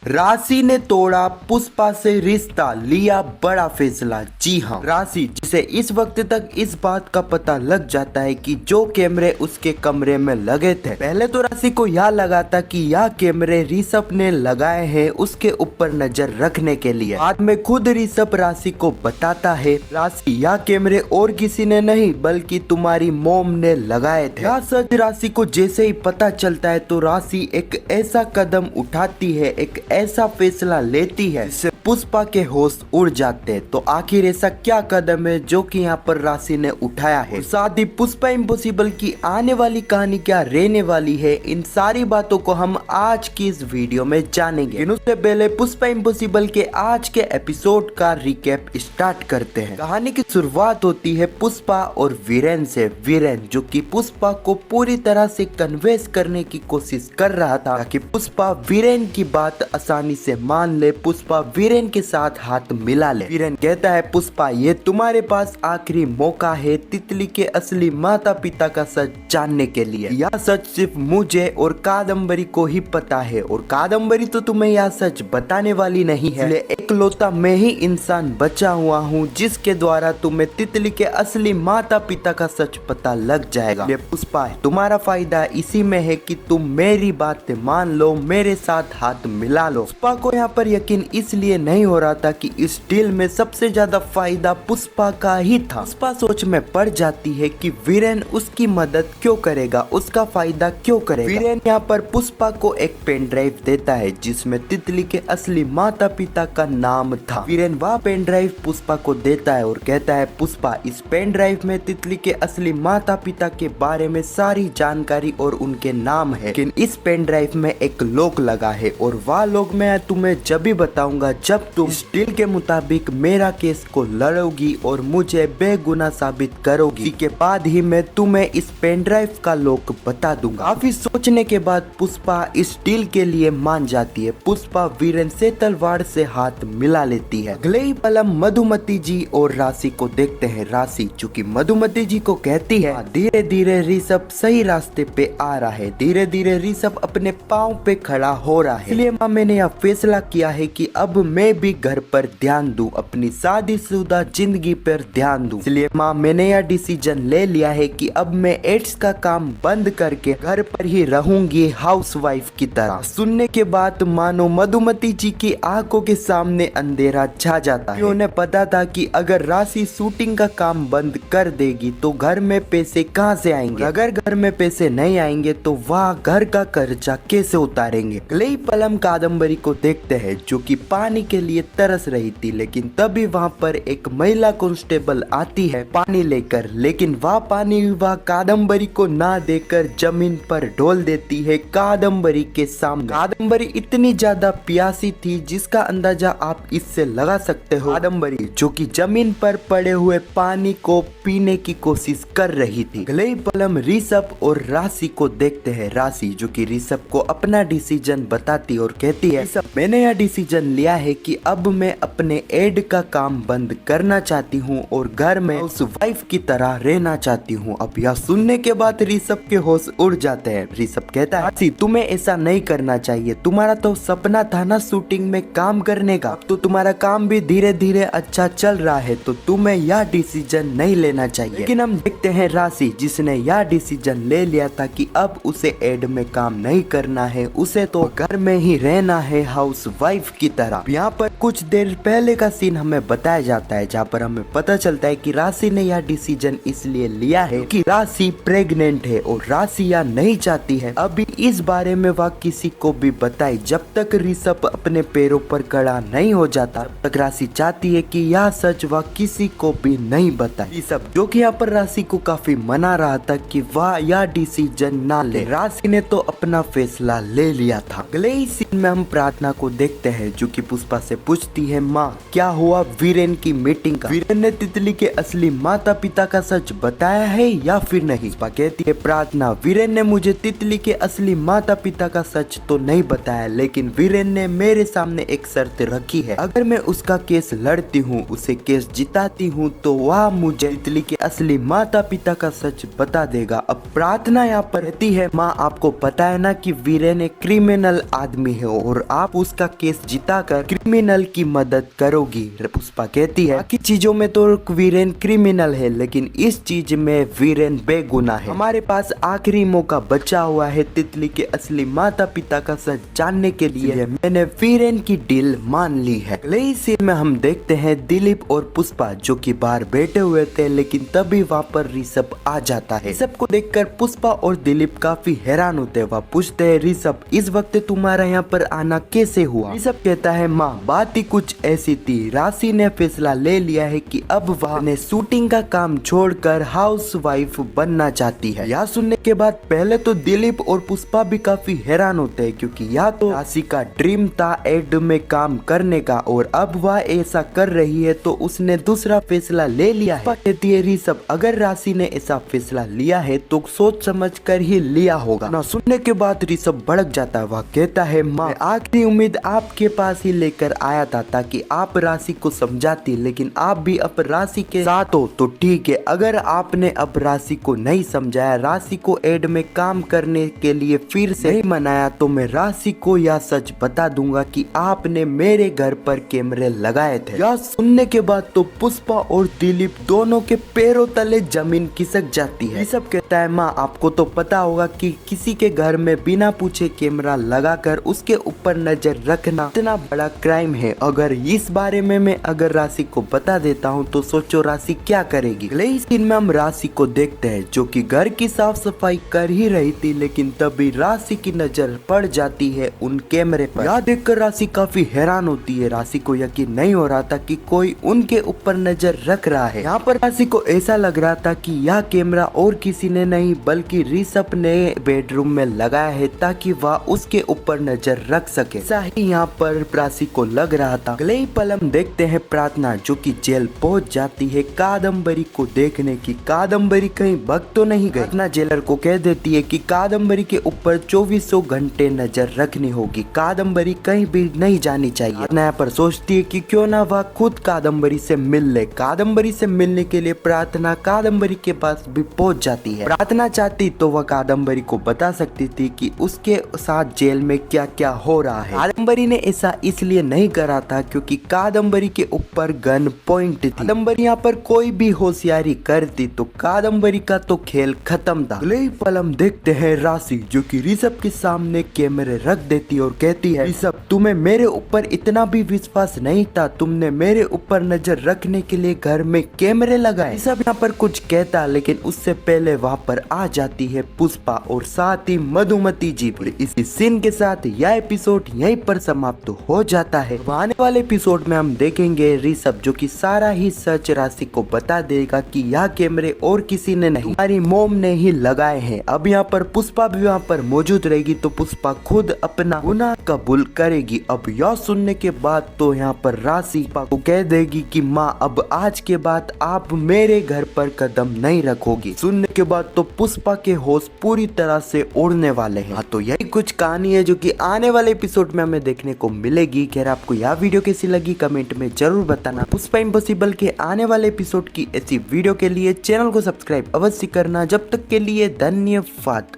राशि ने तोड़ा पुष्पा से रिश्ता, लिया बड़ा फैसला। जी हाँ, राशि जिसे इस वक्त तक इस बात का पता लग जाता है कि जो कैमरे उसके कमरे में लगे थे, पहले तो राशि को यह लगा था कि यह कैमरे ऋषभ ने लगाए हैं उसके ऊपर नजर रखने के लिए। बाद में खुद ऋषभ राशि को बताता है, राशि यह कैमरे और किसी ने नहीं बल्कि तुम्हारी मोम ने लगाए थे। यह सच राशि को जैसे ही पता चलता है तो राशि एक ऐसा कदम उठाती है, एक ऐसा फैसला लेती है जिससे पुष्पा के होश उड़ जाते हैं। तो आखिर ऐसा क्या कदम है जो कि यहाँ पर राशि ने उठाया है, साथ ही पुष्पा इम्पॉसिबल की आने वाली कहानी क्या रहने वाली है, इन सारी बातों को हम आज की इस वीडियो में जानेंगे। उससे पहले पुष्पा इम्पॉसिबल के आज के एपिसोड का रिकैप स्टार्ट करते हैं। कहानी की शुरुआत होती है पुष्पा और वीरेन से। वीरेन जो कि पुष्पा को पूरी तरह से कन्वेंस करने की कोशिश कर रहा था ताकि पुष्पा वीरेन की बात आसानी से मान ले, पुष्पा वीरेन के साथ हाथ मिला ले। वीरेन कहता है, पुष्पा ये तुम्हारे पास आखिरी मौका है तितली के असली माता पिता का सच जानने के लिए। यह सच सिर्फ मुझे और कादम्बरी को ही पता है और कादम्बरी तो तुम्हें यह सच बताने वाली नहीं है। इसलिए एकलौता मैं ही इंसान बचा हुआ हूँ जिसके द्वारा तुम्हें तितली के असली माता पिता का सच पता लग जाएगा। पुष्पा तुम्हारा फायदा इसी में है कि तुम मेरी बात मान लो, मेरे साथ हाथ मिला लो। पुष्पा को यहाँ पर यकीन इसलिए नहीं हो रहा था कि इस डील में सबसे ज्यादा फायदा पुष्पा का ही था। पुष्पा सोच में पड़ जाती है कि वीरेन उसकी मदद क्यों करेगा, उसका फायदा क्यों करेगा। वीरेन यहाँ पर पुष्पा को एक पेन ड्राइव देता है जिसमें तितली के असली माता पिता का नाम था। वीरेन वह पेन ड्राइव पुष्पा को देता है और कहता है, पुष्पा इस पेन ड्राइव में तितली के असली माता पिता के बारे में सारी जानकारी और उनके नाम है, लेकिन इस पेन ड्राइव में एक लॉक लगा है और वह लॉक मैं तुम्हें जब भी बताऊंगा जब तुम इस डील के मुताबिक मेरा केस को लड़ोगी और मुझे बेगुनाह साबित करोगी। इसके बाद ही मैं तुम्हें इस पेन ड्राइव का लॉक बता दूंगा। काफी सोचने के बाद पुष्पा इस डील के लिए मान जाती है। पुष्पा वीरेन से तलवार से हाथ मिला लेती है। अगले ही पल मधुमती जी और राशि को देखते हैं। राशि चूंकि मधुमती जी को कहती है, धीरे धीरे ऋषभ सही रास्ते पे आ रहा है, धीरे धीरे ऋषभ अपने पाँव पे खड़ा हो रहा है। इसलिए माँ मैंने यह फैसला किया है कि अब मैं भी घर पर ध्यान दूं, अपनी शादीशुदा जिंदगी पर ध्यान दूं। इसलिए माँ मैंने यह डिसीजन ले लिया है कि अब मैं एड्स का काम बंद करके घर पर ही रहूंगी हाउसवाइफ की तरह। सुनने के बाद मानो मधुमती जी की आंखों के सामने अंधेरा छा जाता है। उन्हें पता था कि अगर राशि शूटिंग का काम बंद कर देगी तो घर में पैसे कहां से आएंगे, अगर घर में पैसे नहीं आएंगे तो वह घर का कर्जा कैसे उतारेंगे। अगले पलम कादम्बरी को देखते हैं जो कि पानी के लिए तरस रही थी, लेकिन तभी वहां पर एक महिला कांस्टेबल आती है पानी लेकर, लेकिन वह पानी वह कादम्बरी को ना देकर जमीन पर ढोल देती है कादम्बरी के सामने। कादम्बरी इतनी ज्यादा प्यासी थी जिसका अंदाजा आप इससे लगा सकते हो। कादम्बरी जो कि जमीन पर पड़े हुए पानी को पीने की कोशिश कर रही थी। अगले पलम ऋषभ और राशि को देखते हैं। राशि जो कि ऋषभ को अपना डिसीजन बताती और कहती है, मैंने यह डिसीजन लिया है कि अब मैं अपने एड का काम बंद करना चाहती हूँ और घर में उस वाइफ की तरह रहना चाहती हूँ। अब यह सुनने के बाद ऋषभ के होश उड़ जाते हैं। ऋषभ कहता है, राशि तुम्हें ऐसा नहीं करना चाहिए, तुम्हारा तो सपना था ना शूटिंग में काम करने का, तो तुम्हारा काम भी धीरे धीरे अच्छा चल रहा है तो तुम्हें यह डिसीजन नहीं लेना चाहिए। लेकिन हम देखते हैं राशि जिसने यह डिसीजन ले लिया था कि अब उसे एड में काम नहीं करना है, उसे तो घर में ही रहना है हाउस वाइफ की तरह। यहाँ पर कुछ देर पहले का सीन हमें बताया जाता है जहाँ पर हमें पता चलता है कि राशि ने यह डिसीजन इसलिए लिया है कि राशि प्रेग्नेंट है और राशि यह नहीं चाहती है अभी इस बारे में वह किसी को भी बताए। जब तक ऋषभ अपने पैरों पर खड़ा नहीं हो जाता तब तक राशि चाहती है कि यह सच वह किसी को भी नहीं बताए। ऋषभ जो कि यहाँ पर राशि को काफी मना रहा था कि वह यह डिसीजन ना ले, राशि ने तो अपना फैसला ले लिया था। अगले ही सीन में हम प्रार्थना को देखते हैं जो कि पुष्पा पुष्पा से पूछती है, माँ क्या हुआ वीरेन की मीटिंग का? वीरेन ने तितली के असली माता पिता का सच बताया है या फिर नहीं? पुष्पा कहती है, प्रार्थना वीरेन ने मुझे तितली के असली माता पिता का सच तो नहीं बताया, लेकिन वीरेन ने मेरे सामने एक शर्त रखी है, अगर मैं उसका केस लड़ती हूँ, उसे केस जिताती हूँ, तो वह मुझे तितली के असली माता पिता का सच बता देगा। अब प्रार्थना यहाँ पर कहती है, माँ आपको पता है ना कि वीरेन एक क्रिमिनल आदमी है और आप उसका केस जिताकर क्रिमिनल की मदद करोगी। पुष्पा कहती है, बाकी चीजों में तो वीरेन क्रिमिनल है, लेकिन इस चीज में वीरेन बेगुनाह है। हमारे पास आखिरी मौका बचा हुआ है तितली के असली माता पिता का सच जानने के लिए मैंने वीरेन की डील मान ली है। अगले ही सीन में हम देखते हैं दिलीप और पुष्पा जो कि बाहर बैठे हुए थे, लेकिन तभी वहाँ पर ऋषभ आ जाता है। ऋषभ को देखकर पुष्पा और दिलीप काफी हैरान होते हैं। वह पूछते हैं, ऋषभ इस वक्त तुम्हारा यहाँ पर आना कैसे हुआ? ऋषभ कहता है, माँ बात ही कुछ ऐसी थी, राशि ने फैसला ले लिया है कि अब वह अपने शूटिंग का काम छोड़कर हाउसवाइफ बनना चाहती है। यह सुनने के बाद पहले तो दिलीप और पुष्पा भी काफी हैरान होते हैं, क्योंकि यह तो राशि का ड्रीम था एड में काम करने का, और अब वह ऐसा कर रही है तो उसने दूसरा फैसला ले लिया है। कहती है, ऋषभ अगर राशि ने ऐसा फैसला लिया है तो सोच समझ कर ही लिया होगा ना। सुनने के बाद ऋषभ भड़क जाता है। वह कहता है, माँ आखिरी उम्मीद आपके पास ही लेकर आया था ताकि आप राशि को समझाती, लेकिन आप भी अब राशि के साथ हो तो ठीक है। अगर आपने अब राशि को नहीं समझाया, राशि को एड में काम करने के लिए फिर से नहीं मनाया, तो मैं राशि को यह सच बता दूंगा कि आपने मेरे घर पर कैमरे लगाए थे। यह सुनने के बाद तो पुष्पा और दिलीप दोनों के पैरों तले जमीन खिसक जाती है। ऋषभ कहता है, माँ आपको तो पता होगा कि किसी के घर में बिना पूछे कैमरा लगाकर उसके ऊपर नजर रखना इतना बड़ा क्राइम है। अगर इस बारे में मैं अगर राशि को बता देता हूँ तो सोचो राशि क्या करेगी। अगले ही सीन में हम राशि को देखते हैं जो कि घर की साफ सफाई कर ही रही थी, लेकिन तभी राशि की नजर पड़ जाती है उन कैमरे पर। यह देखकर राशि काफी हैरान होती है। राशि को यकीन नहीं हो रहा था कि कोई उनके ऊपर नजर रख रहा है। यहाँ पर राशि को ऐसा लग रहा था कि यह कैमरा और किसी ने नहीं बल्कि ऋषभ ने बेडरूम में लगाया है ताकि वह उसके ऊपर नजर रख सके। ऐसा ही यहाँ पर राशि को लग रहा था। अगले ही पल हम देखते हैं प्रार्थना जो कि जेल पहुंच जाती है कादम्बरी को देखने की। कादम्बरी कहीं भग तो नहीं गई। प्रार्थना जेलर को कह देती है कि कादम्बरी के ऊपर 2400 घंटे नजर रखनी होगी, कादम्बरी कहीं भी नहीं जानी चाहिए। प्रार्थना यहाँ पर सोचती है कि क्यों ना वह खुद कादम्बरी से मिल ले। कादम्बरी से मिलने के लिए प्रार्थना कादम्बरी के पास भी पहुंच जाती है। प्रार्थना चाहती तो वह कादम्बरी को बता सकती थी कि उसके साथ जेल में क्या क्या हो रहा है। कादम्बरी ने ऐसा इसलिए नहीं करा था क्योंकि कादम्बरी के ऊपर गन पॉइंट थी। कादम्बरी यहाँ पर कोई भी होशियारी करती तो कादम्बरी का तो खेल खत्म था। अगले ही पल हम देखते हैं राशि जो कि ऋषभ के सामने कैमरे रख देती और कहती है, ऋषभ तुम्हें मेरे ऊपर इतना भी विश्वास नहीं था, तुमने मेरे ऊपर नजर रखने के लिए घर में कैमरे लगाए। ऋषभ यहाँ पर कुछ कहता लेकिन उससे पहले वहाँ पर आ जाती है पुष्पा और साथ ही मधुमती जी भी। इसी सीन के साथ यह एपिसोड यहीं पर समाप्त हो जाता है। आने वाले एपिसोड में हम देखेंगे ऋषभ जो कि सारा ही सच राशि को बता देगा कि यह कैमरे और किसी ने नहीं, हमारी मोम ने ही लगाए हैं। अब यहाँ पर पुष्पा भी वहाँ पर मौजूद रहेगी तो पुष्पा खुद अपना गुनाह कबूल करेगी। अब यह सुनने के बाद तो यहाँ पर राशि को कह देगी कि माँ अब आज के बाद आप मेरे घर पर कदम नहीं रखोगी। सुनने के बाद तो पुष्पा के होश पूरी तरह से उड़ने वाले हैं। तो यही कुछ कहानी है जो कि आने वाले एपिसोड में हमें देखने को मिलेगी। खैर आपको यह वीडियो कैसी लगी कमेंट में जरूर बताना। पुष्पा इम्पॉसिबल के आने वाले एपिसोड की ऐसी वीडियो के लिए चैनल को सब्सक्राइब अवश्य करना। जब तक के लिए धन्यवाद।